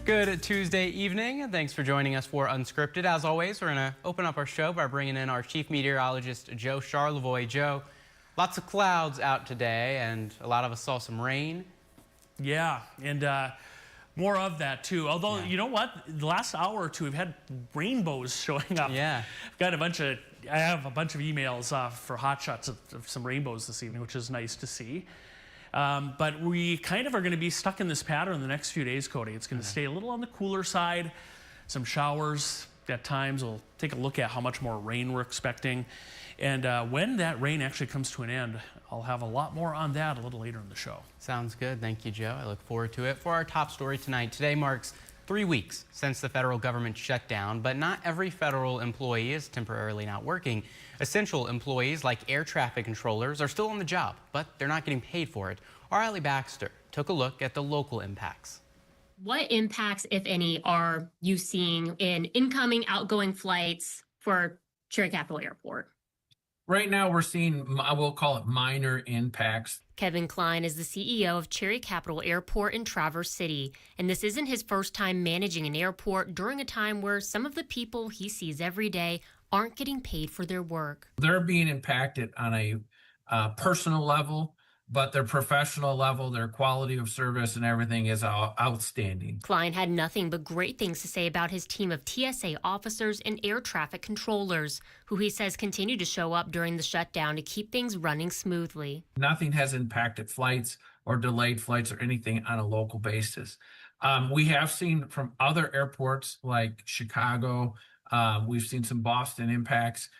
Good Tuesday evening. Thanks for joining us for Unscripted. As always, we're going to open up our show by bringing in our chief meteorologist, Joe Charlevoix. Joe, lots of clouds out today, and a lot of us saw some rain. Yeah, and more of that too. Although, you know what? The last hour or two, we've had rainbows showing up. Yeah. I have a bunch of emails for hot shots of some rainbows this evening, which is nice to see. But we kind of are going to be stuck in this pattern the next few days, Cody. It's going to stay a little on the cooler side, some showers at times. We'll take a look at how much more rain we're expecting. And when that rain actually comes to an end, I'll have a lot more on that a little later in the show. Sounds good. Thank you, Joe. I look forward to it. For our top story tonight, today marks 3 weeks since the federal government shut down, but not every federal employee is temporarily not working. Essential employees like air traffic controllers are still on the job, but they're not getting paid for it. Our Allie Baxter took a look at the local impacts. What impacts, if any, are you seeing in incoming, outgoing flights for Cherry Capital Airport? Right now, we're seeing, we'll call it minor impacts. Kevin Klein is the CEO of Cherry Capital Airport in Traverse City, and this isn't his first time managing an airport during a time where some of the people he sees every day aren't getting paid for their work. They're being impacted on a personal level, but their professional level, their quality of service and everything is outstanding. Klein had nothing but great things to say about his team of TSA officers and air traffic controllers, who he says continue to show up during the shutdown to keep things running smoothly. Nothing has impacted flights or delayed flights or anything on a local basis. We have seen from other airports like Chicago, we've seen some Boston impacts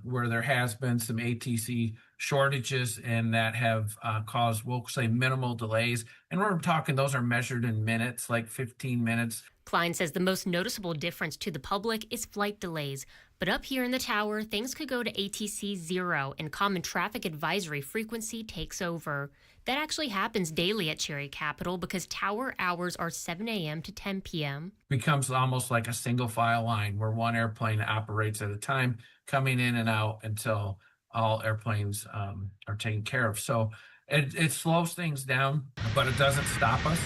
where there has been some ATC shortages and that have caused, we'll say, minimal delays. And we're talking those are measured in minutes, like 15 minutes. Klein says the most noticeable difference to the public is flight delays. But up here in the tower, things could go to ATC 0 and common traffic advisory frequency takes over. That actually happens daily at Cherry Capital because tower hours are 7 a.m. to 10 p.m. Becomes almost like a single file line where one airplane operates at a time, coming in and out until all airplanes are taken care of. So it slows things down, but it doesn't stop us.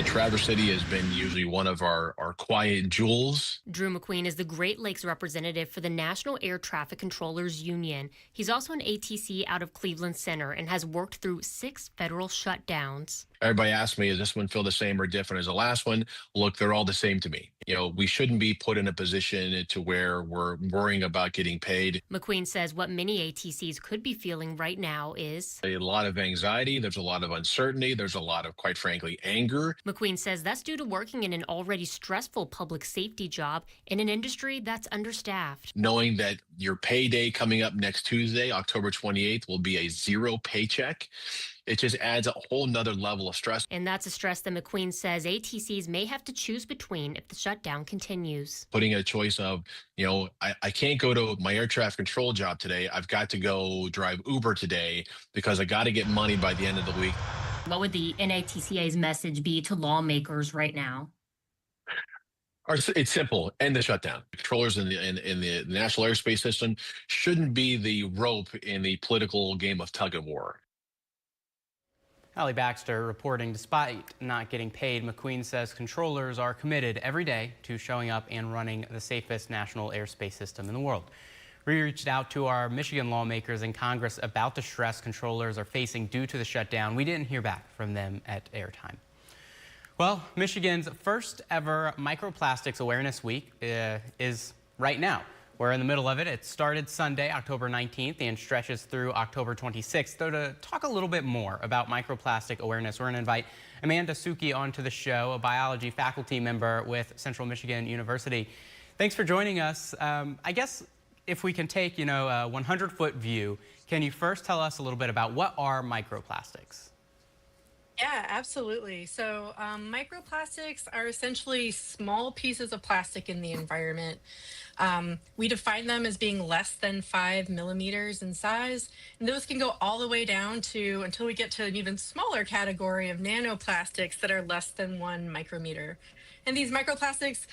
Traverse City has been usually one of our quiet jewels. Drew McQueen is the Great Lakes representative for the National Air Traffic Controllers Union. He's also an ATC out of Cleveland Center and has worked through 6 federal shutdowns. Everybody asks me, does this one feel the same or different as the last one? Look, they're all the same to me. You know, we shouldn't be put in a position to where we're worrying about getting paid. McQueen says what many ATCs could be feeling right now is a lot of anxiety. There's a lot of uncertainty. There's a lot of, quite frankly, anger. McQueen says that's due to working in an already stressful public safety job in an industry that's understaffed. Knowing that your payday coming up next Tuesday, October 28th, will be a 0 paycheck. It just adds a whole nother level of stress. And that's a stress that McQueen says ATCs may have to choose between if the shutdown continues. Putting a choice of, you know, I can't go to my air traffic control job today. I've got to go drive Uber today because I got to get money by the end of the week. What would the NATCA's message be to lawmakers right now? It's simple. End the shutdown. Controllers in the national airspace system shouldn't be the rope in the political game of tug of war. Allie Baxter reporting despite not getting paid, McQueen says controllers are committed every day to showing up and running the safest national airspace system in the world. We reached out to our Michigan lawmakers in Congress about the stress controllers are facing due to the shutdown. We didn't hear back from them at airtime. Well, Michigan's first ever Microplastics Awareness Week is right now. We're in the middle of it. It started Sunday, October 19th, and stretches through October 26th. So to talk a little bit more about microplastic awareness, we're going to invite Amanda Suki onto the show, a biology faculty member with Central Michigan University. Thanks for joining us. I guess if we can take, a 100-foot view, can you first tell us a little bit about what are microplastics? Yeah, absolutely. So microplastics are essentially small pieces of plastic in the environment. We define them as being less than 5 millimeters in size, and those can go all the way down to until we get to an even smaller category of nanoplastics that are less than 1 micrometer. And these microplastics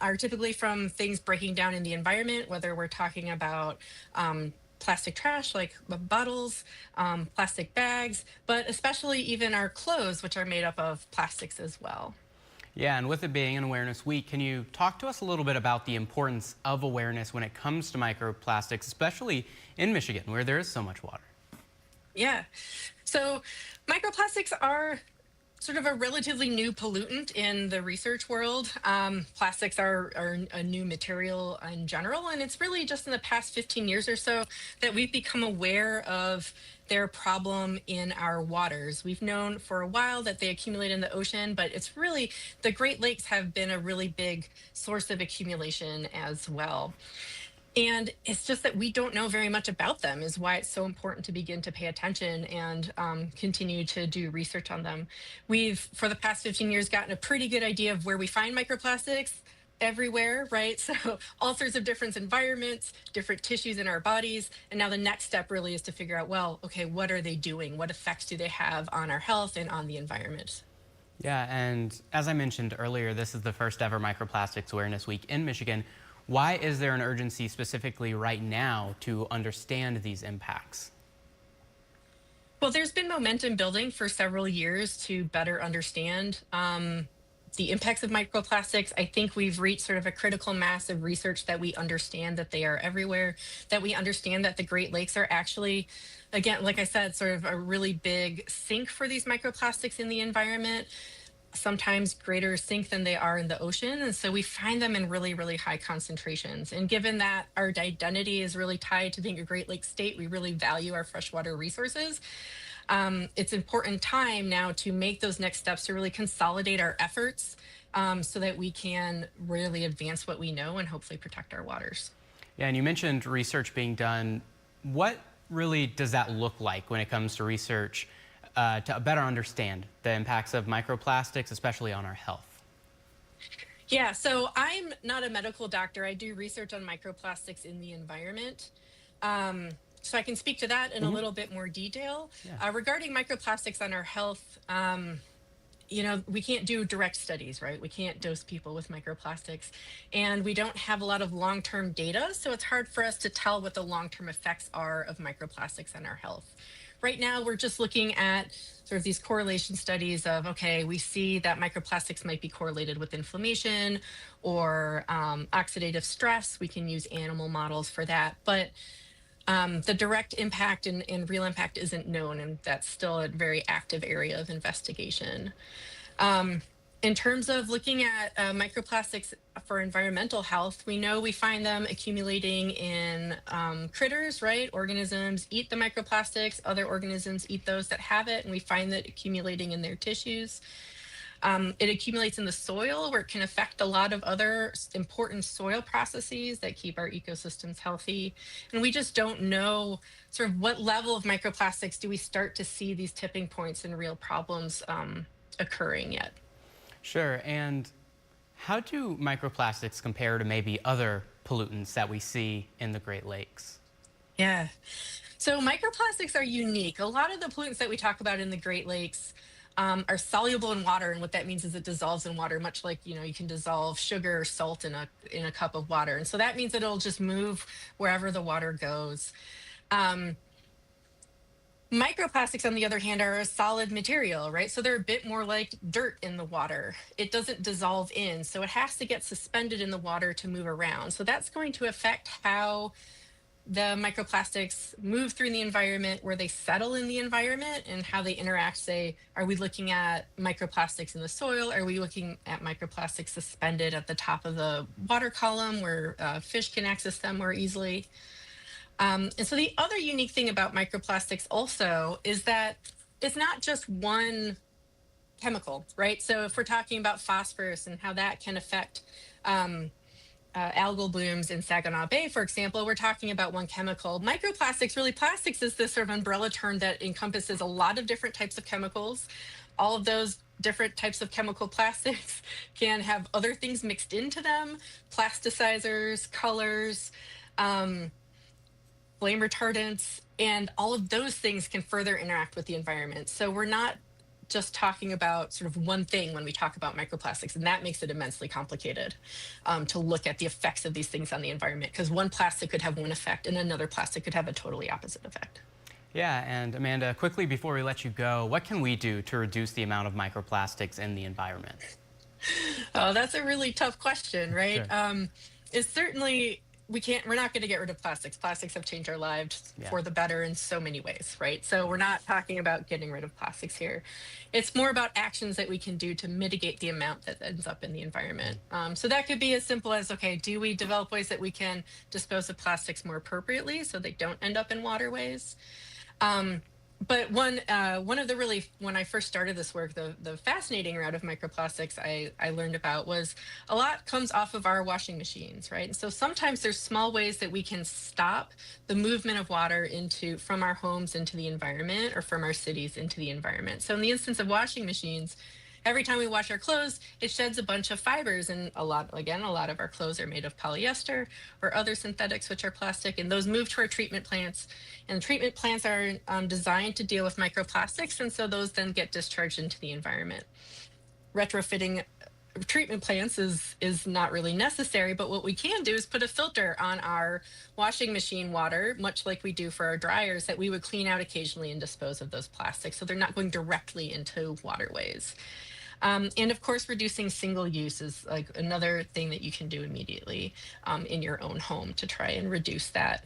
are typically from things breaking down in the environment, whether we're talking about plastic trash like bottles, plastic bags, but especially even our clothes, which are made up of plastics as well. Yeah, and with it being an awareness week, can you talk to us a little bit about the importance of awareness when it comes to microplastics, especially in Michigan, where there is so much water? Yeah. So microplastics are sort of a relatively new pollutant in the research world. Plastics are a new material in general, and it's really just in the past 15 years or so that we've become aware of their problem in our waters. We've known for a while that they accumulate in the ocean, but it's really the Great Lakes have been a really big source of accumulation as well. And it's just that we don't know very much about them, is why it's so important to begin to pay attention and continue to do research on them. We've, for the past 15 years, gotten a pretty good idea of where we find microplastics everywhere, right? So all sorts of different environments, different tissues in our bodies. And now the next step really is to figure out, well, okay, what are they doing? What effects do they have on our health and on the environment? Yeah, and as I mentioned earlier, this is the first ever Microplastics Awareness Week in Michigan. Why is there an urgency specifically right now to understand these impacts? Well, there's been momentum building for several years to better understand the impacts of microplastics. I think we've reached sort of a critical mass of research that we understand that they are everywhere, that we understand that the Great Lakes are actually, again, like I said, sort of a really big sink for these microplastics in the environment, sometimes greater sink than they are in the ocean. And so we find them in really, really high concentrations. And given that our identity is really tied to being a Great Lakes state, we really value our freshwater resources. It's important time now to make those next steps to really consolidate our efforts so that we can really advance what we know and hopefully protect our waters. Yeah, and you mentioned research being done. What really does that look like when it comes to research to better understand the impacts of microplastics, especially on our health? Yeah, so I'm not a medical doctor. I do research on microplastics in the environment. So I can speak to that in a little bit more detail. Yeah. Regarding microplastics on our health, we can't do direct studies, right? We can't dose people with microplastics, and we don't have a lot of long-term data, so it's hard for us to tell what the long-term effects are of microplastics on our health. Right now, we're just looking at sort of these correlation studies of, okay, we see that microplastics might be correlated with inflammation or oxidative stress. We can use animal models for that, but the direct impact and real impact isn't known, and that's still a very active area of investigation. In terms of looking at microplastics for environmental health, we know we find them accumulating in critters, right? Organisms eat the microplastics, other organisms eat those that have it, and we find that accumulating in their tissues. It accumulates in the soil where it can affect a lot of other important soil processes that keep our ecosystems healthy. And we just don't know sort of what level of microplastics do we start to see these tipping points and real problems occurring yet. Sure, and how do microplastics compare to maybe other pollutants that we see in the Great Lakes? Yeah. So microplastics are unique. A lot of the pollutants that we talk about in the Great Lakes are soluble in water, and what that means is it dissolves in water, much like you can dissolve sugar or salt in a cup of water, and so that means that it'll just move wherever the water goes. Microplastics, on the other hand, are a solid material, right? So they're a bit more like dirt in the water. It doesn't dissolve in, so it has to get suspended in the water to move around. So that's going to affect how the microplastics move through the environment, where they settle in the environment, and how they interact. Say, are we looking at microplastics in the soil? Are we looking at microplastics suspended at the top of the water column where fish can access them more easily? And so the other unique thing about microplastics also is that it's not just one chemical, right? So if we're talking about phosphorus and how that can affect algal blooms in Saginaw Bay, for example, we're talking about one chemical. Microplastics, really, plastics is this sort of umbrella term that encompasses a lot of different types of chemicals. All of those different types of chemical plastics can have other things mixed into them, plasticizers, colors, flame retardants, and all of those things can further interact with the environment. So we're not just talking about sort of one thing when we talk about microplastics, and that makes it immensely complicated to look at the effects of these things on the environment, because one plastic could have one effect and another plastic could have a totally opposite effect. Yeah, and Amanda, quickly before we let you go, what can we do to reduce the amount of microplastics in the environment? Oh, that's a really tough question, right? Sure. It's certainly we're not going to get rid of plastics. Plastics have changed our lives Yeah. for the better in so many ways, right? So we're not talking about getting rid of plastics here. It's more about actions that we can do to mitigate the amount that ends up in the environment. So that could be as simple as, okay, do we develop ways that we can dispose of plastics more appropriately so they don't end up in waterways? But one of the really, when I first started this work, the fascinating route of microplastics I learned about was a lot comes off of our washing machines, right? And so sometimes there's small ways that we can stop the movement of water into from our homes into the environment or from our cities into the environment. So in the instance of washing machines, every time we wash our clothes, it sheds a bunch of fibers, and a lot of our clothes are made of polyester or other synthetics, which are plastic, and those move to our treatment plants. And treatment plants are designed to deal with microplastics, and so those then get discharged into the environment. Retrofitting treatment plants is not really necessary, but what we can do is put a filter on our washing machine water, much like we do for our dryers, that we would clean out occasionally and dispose of those plastics, so they're not going directly into waterways. And of course, reducing single use is like another thing that you can do immediately in your own home to try and reduce that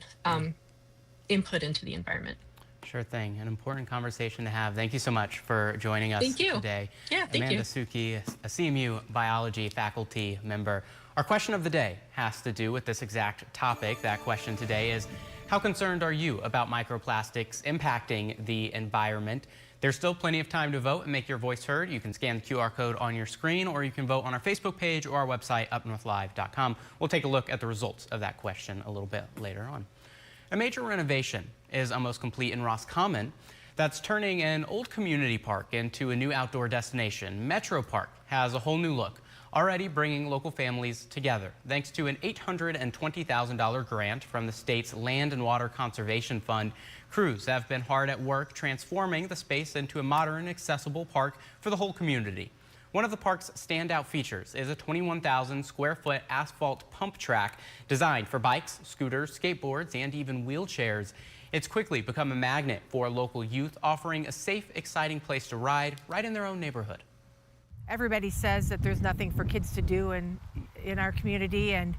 input into the environment. Sure thing. An important conversation to have. Thank you so much for joining us Thank you. today. Yeah, thank Amanda you. Suki, a CMU biology faculty member. Our question of the day has to do with this exact topic. That question today is, how concerned are you about microplastics impacting the environment? There's still plenty of time to vote and make your voice heard. You can scan the QR code on your screen, or you can vote on our Facebook page or our website, UpNorthLive.com. We'll take a look at the results of that question a little bit later on. A major renovation is almost complete in Roscommon. That's turning an old community park into a new outdoor destination. Metro Park has a whole new look, already bringing local families together. Thanks to an $820,000 grant from the state's Land and Water Conservation Fund, crews have been hard at work transforming the space into a modern, accessible park for the whole community. One of the park's standout features is a 21,000 square foot asphalt pump track designed for bikes, scooters, skateboards, and even wheelchairs. It's quickly become a magnet for local youth, offering a safe, exciting place to ride right in their own neighborhood. Everybody says that there's nothing for kids to do in our community, and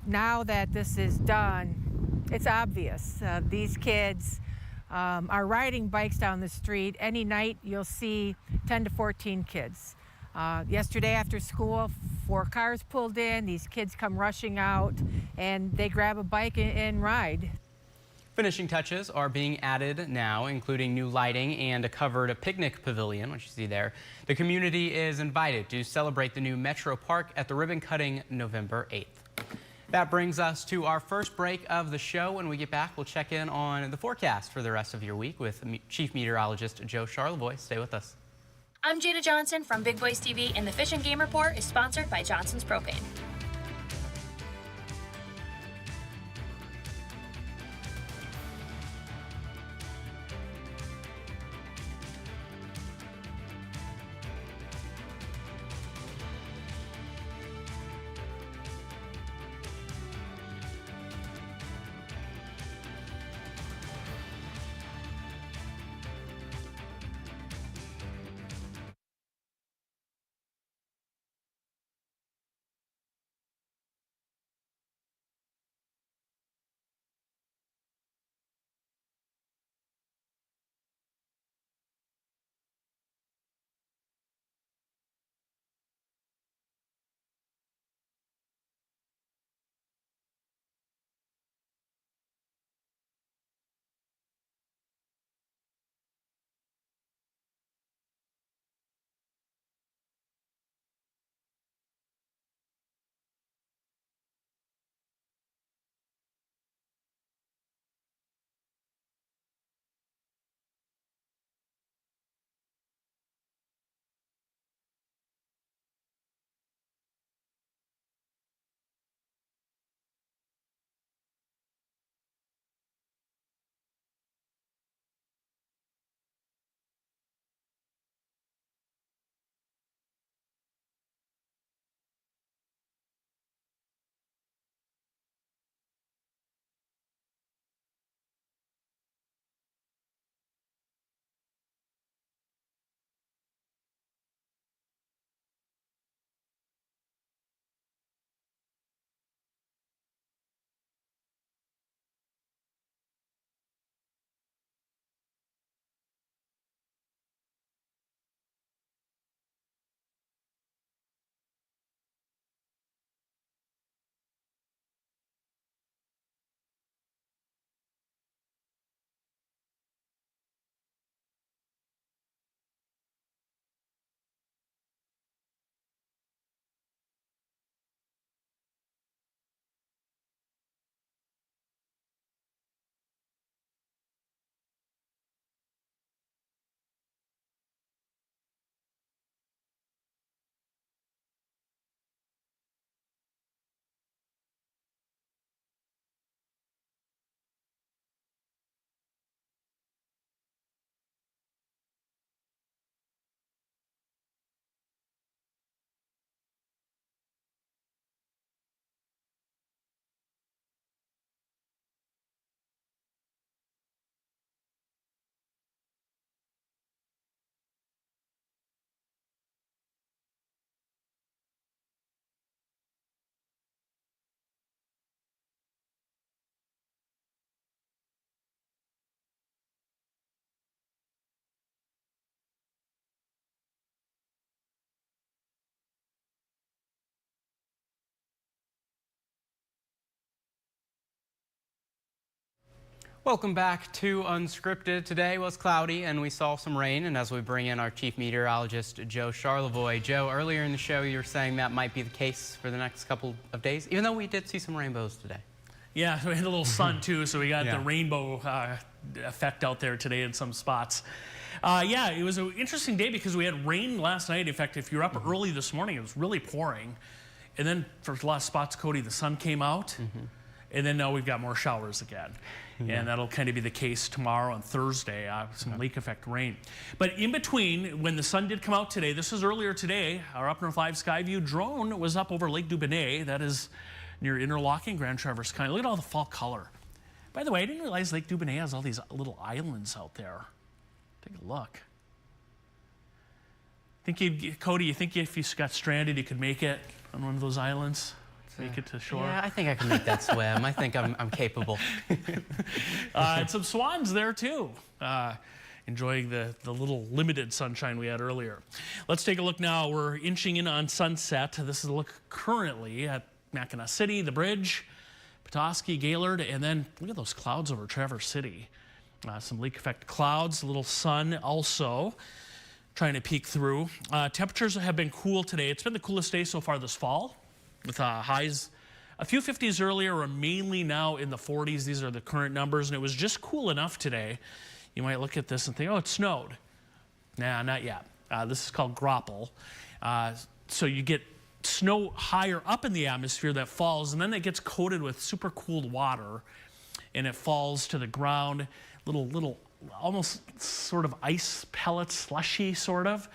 now that this is done, it's obvious. These kids are riding bikes down the street. Any night you'll see 10 to 14 kids. Yesterday after school, 4 cars pulled in. These kids come rushing out, and they grab a bike and ride. Finishing touches are being added now, including new lighting and a covered picnic pavilion, which you see there. The community is invited to celebrate the new Metro Park at the ribbon cutting November 8th. That brings us to our first break of the show. When we get back, we'll check in on the forecast for the rest of your week with Chief Meteorologist Joe Charlevoix. Stay with us. I'm Jada Johnson from Big Boys TV, and the Fish and Game Report is sponsored by Johnson's Propane. Welcome back to Unscripted. Today was cloudy and we saw some rain, and as we bring in our chief meteorologist, Joe Charlevoix. Joe, earlier in the show you were saying that might be the case for the next couple of days, even though we did see some rainbows today. Yeah, we had a little sun too, so we got Yeah. the rainbow effect out there today in some spots. Yeah, it was an interesting day because we had rain last night. In fact, if you're up early this morning, it was really pouring. And then for a lot of spots, Cody, the sun came out. And then now we've got more showers again. And that'll kind of be the case tomorrow and Thursday, some lake effect rain. But in between, when the sun did come out today, this was earlier today, our UpNorthLive Skyview drone was up over Lake Dubonnet. That is near Interlochen, Grand Traverse County. Look at all the fall color. By the way, I didn't realize Lake Dubonnet has all these little islands out there. Take a look. Cody, you think if you got stranded, you could make it on one of those islands? Make it to shore? Yeah, I think I can make that swim. I think I'm capable. And some swans there too. Enjoying the little limited sunshine we had earlier. Let's take a look now. We're inching in on sunset. This is a look currently at Mackinac City, the bridge, Petoskey, Gaylord, and then look at those clouds over Traverse City. Some lake effect clouds, a little sun also trying to peek through. Temperatures have been cool today. It's been the coolest day so far this fall, with highs a few 50s earlier, or mainly now in the 40s. These are the current numbers, and it was just cool enough today. You might look at this and think, oh, it snowed. Nah, not yet. This is called grapple. So you get snow higher up in the atmosphere that falls, and then it gets coated with super cooled water, and it falls to the ground, little almost sort of ice pellets, slushy sort of.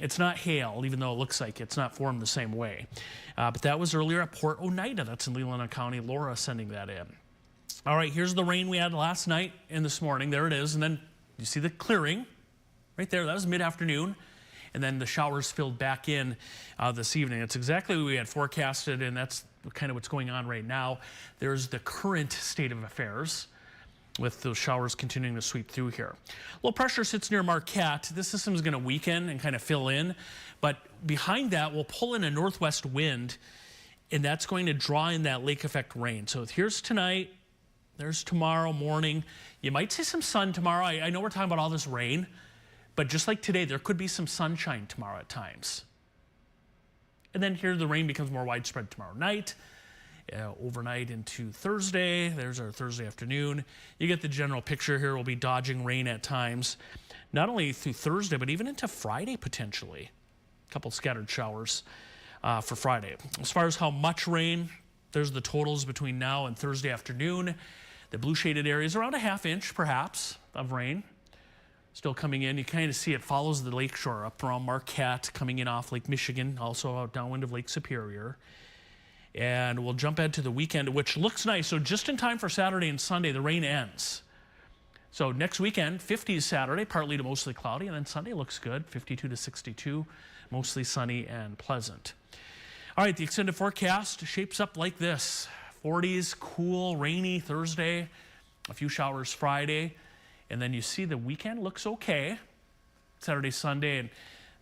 It's not hail, even though it looks like it's not formed the same way. But that was earlier at Port Oneida. That's in Leelanau County. Laura sending that in. All right, here's the rain we had last night and this morning. There it is. And then you see the clearing right there. That was mid-afternoon. And then the showers filled back in this evening. It's exactly what we had forecasted, and that's kind of what's going on right now. There's the current state of affairs, with those showers continuing to sweep through here. Low pressure sits near Marquette. This system is going to weaken and kind of fill in, but behind that we'll pull in a northwest wind, and that's going to draw in that lake effect rain. So here's tonight, there's tomorrow morning. You might see some sun tomorrow. I know we're talking about all this rain, but just like today, there could be some sunshine tomorrow at times. And then here the rain becomes more widespread tomorrow night. Overnight into Thursday. There's our Thursday afternoon. You get the general picture here. We'll be dodging rain at times, not only through Thursday, but even into Friday potentially. A couple scattered showers for Friday. As far as how much rain, there's the totals between now and Thursday afternoon. The blue shaded area is around a ½ inch perhaps of rain still coming in. You kind of see it follows the lakeshore up around Marquette, coming in off Lake Michigan, also out downwind of Lake Superior. And we'll jump ahead to the weekend, which looks nice. So just in time for Saturday and Sunday, the rain ends. So next weekend, 50s Saturday, partly to mostly cloudy, and then Sunday looks good, 52 to 62, mostly sunny and pleasant. All right, the extended forecast shapes up like this. 40s, cool, rainy Thursday, a few showers Friday, and then you see the weekend looks okay, Saturday, Sunday, and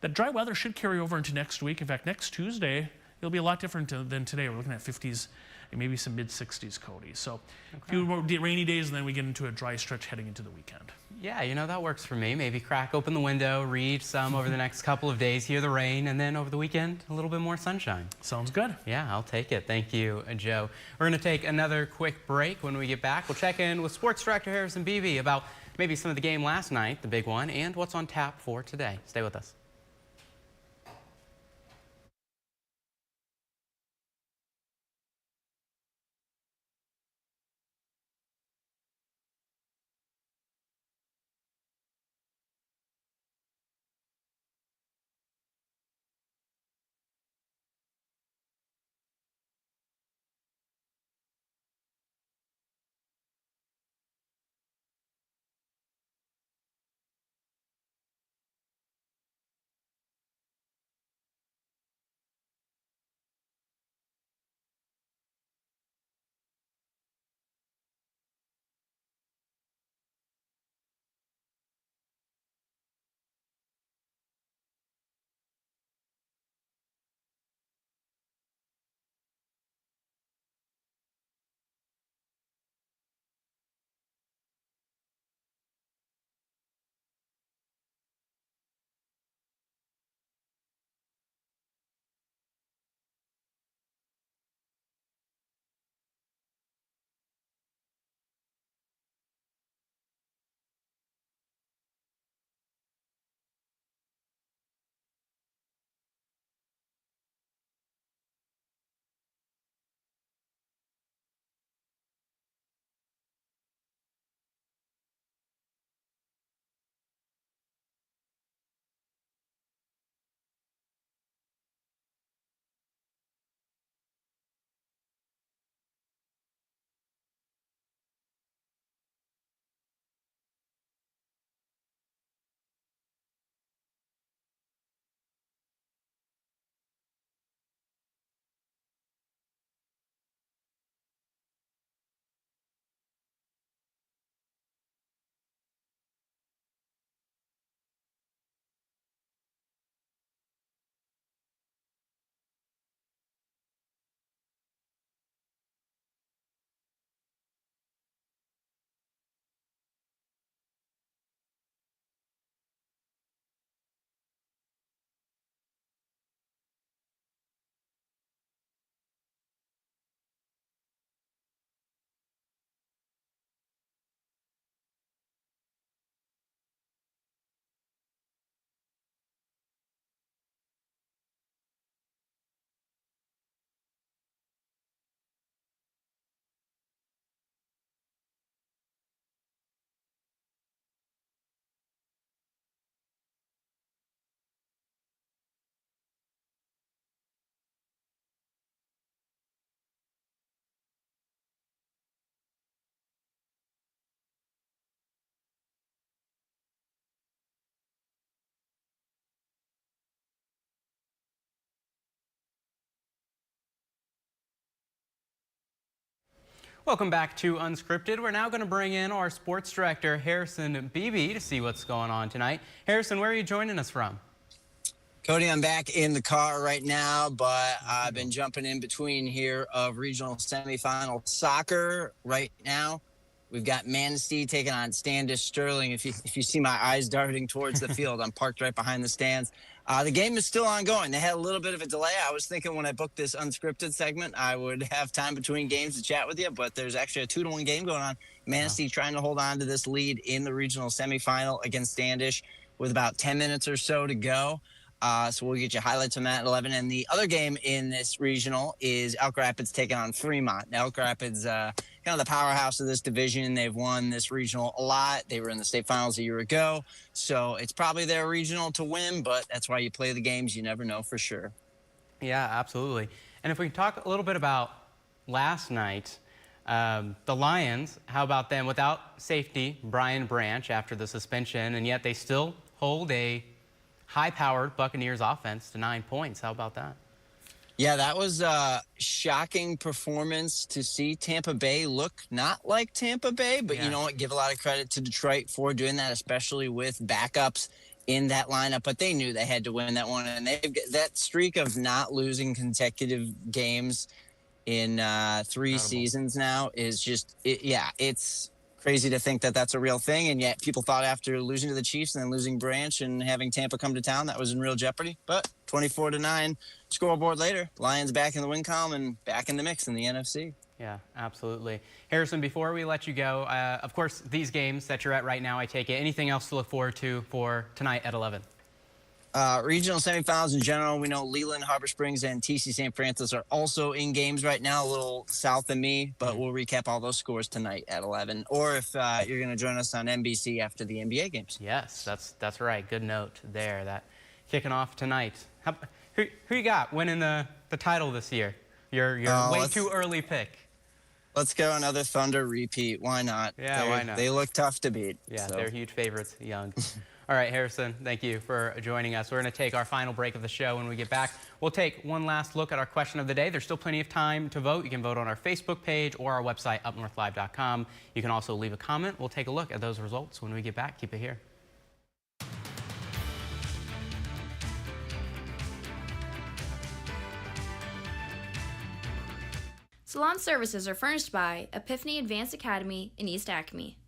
that dry weather should carry over into next week. In fact, next Tuesday, it'll be a lot different than today. We're looking at 50s and maybe some mid-60s, Cody. So a few more rainy days, and then we get into a dry stretch heading into the weekend. Yeah, you know, that works for me. Maybe crack open the window, read some over the next couple of days, hear the rain, and then over the weekend, a little bit more sunshine. Sounds good. Yeah, I'll take it. Thank you, Joe. We're going to take another quick break. When we get back, we'll check in with Sports Director Harrison Beebe about maybe some of the game last night, the big one, and what's on tap for today. Stay with us. Welcome back to Unscripted. We're now going to bring in our sports director, Harrison Beebe, to see what's going on tonight. Harrison, where are you joining us from? Cody, I'm back in the car right now, but I've been jumping in between here of regional semifinal soccer right now. We've got Manistee taking on Standish Sterling. If you see my eyes darting towards the field, I'm parked right behind the stands. The game is still ongoing. They had a little bit of a delay. I was thinking when I booked this unscripted segment, I would have time between games to chat with you, but there's actually a 2-1 game going on. Manistee trying to hold on to this lead in the regional semifinal against Standish with about 10 minutes or so to go. So we'll get you highlights on that at 11. And the other game in this regional is Elk Rapids taking on Fremont. Now, Elk Rapids, kind of the powerhouse of this division. They've won this regional a lot. They were in the state finals a year ago. So it's probably their regional to win, but that's why you play the games. You never know for sure. Yeah, absolutely. And if we talk a little bit about last night, the Lions, how about them without safety, Brian Branch, after the suspension, and yet they still hold a high-powered Buccaneers offense to 9 points. How about that? Yeah, that was a shocking performance to see Tampa Bay look not like Tampa Bay, but you know what? Give a lot of credit to Detroit for doing that, especially with backups in that lineup. But they knew they had to win that one, and they've got that streak of not losing consecutive games in 3 seasons now is just, it's crazy to think that that's a real thing. And yet people thought after losing to the Chiefs and then losing Branch and having Tampa come to town, that was in real jeopardy. But 24-9 scoreboard later, Lions back in the win column and back in the mix in the NFC. Yeah, absolutely. Harrison, before we let you go, of course, these games that you're at right now, I take it. Anything else to look forward to for tonight at 11? Regional semifinals in general, we know Leland, Harbor Springs, and TC St. Francis are also in games right now, a little south of me, but we'll recap all those scores tonight at 11. Or if you're going to join us on NBC after the NBA games. Yes, that's right. Good note there. That kicking off tonight. Who you got winning the title this year? Your way too early pick. Let's go another Thunder repeat. Why not? Yeah, why not? They look tough to beat. Yeah, so. They're huge favorites, young. All right, Harrison, thank you for joining us. We're going to take our final break of the show. When we get back, we'll take one last look at our question of the day. There's still plenty of time to vote. You can vote on our Facebook page or our website, UpNorthLive.com. You can also leave a comment. We'll take a look at those results when we get back. Keep it here. Salon services are furnished by Epiphany Advanced Academy in East Acme.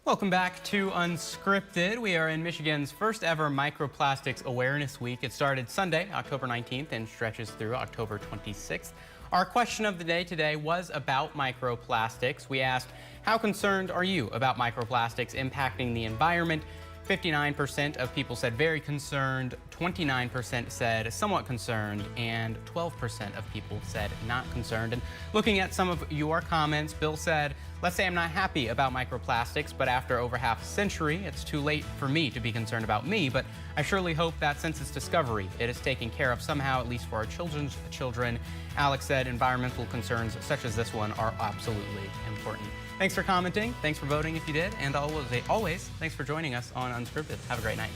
Welcome back to Unscripted. We are in Michigan's first ever Microplastics Awareness Week. It started Sunday, October 19th, and stretches through October 26th. Our question of the day today was about microplastics. We asked, how concerned are you about microplastics impacting the environment? 59% of people said very concerned, 29% said somewhat concerned, and 12% of people said not concerned. And looking at some of your comments, Bill said, let's say I'm not happy about microplastics, but after over half a century, it's too late for me to be concerned about me, but I surely hope that since its discovery, it is taken care of somehow, at least for our children's children. Alex said environmental concerns such as this one are absolutely important. Thanks for commenting. Thanks for voting if you did. And always, thanks for joining us on Unscripted. Have a great night.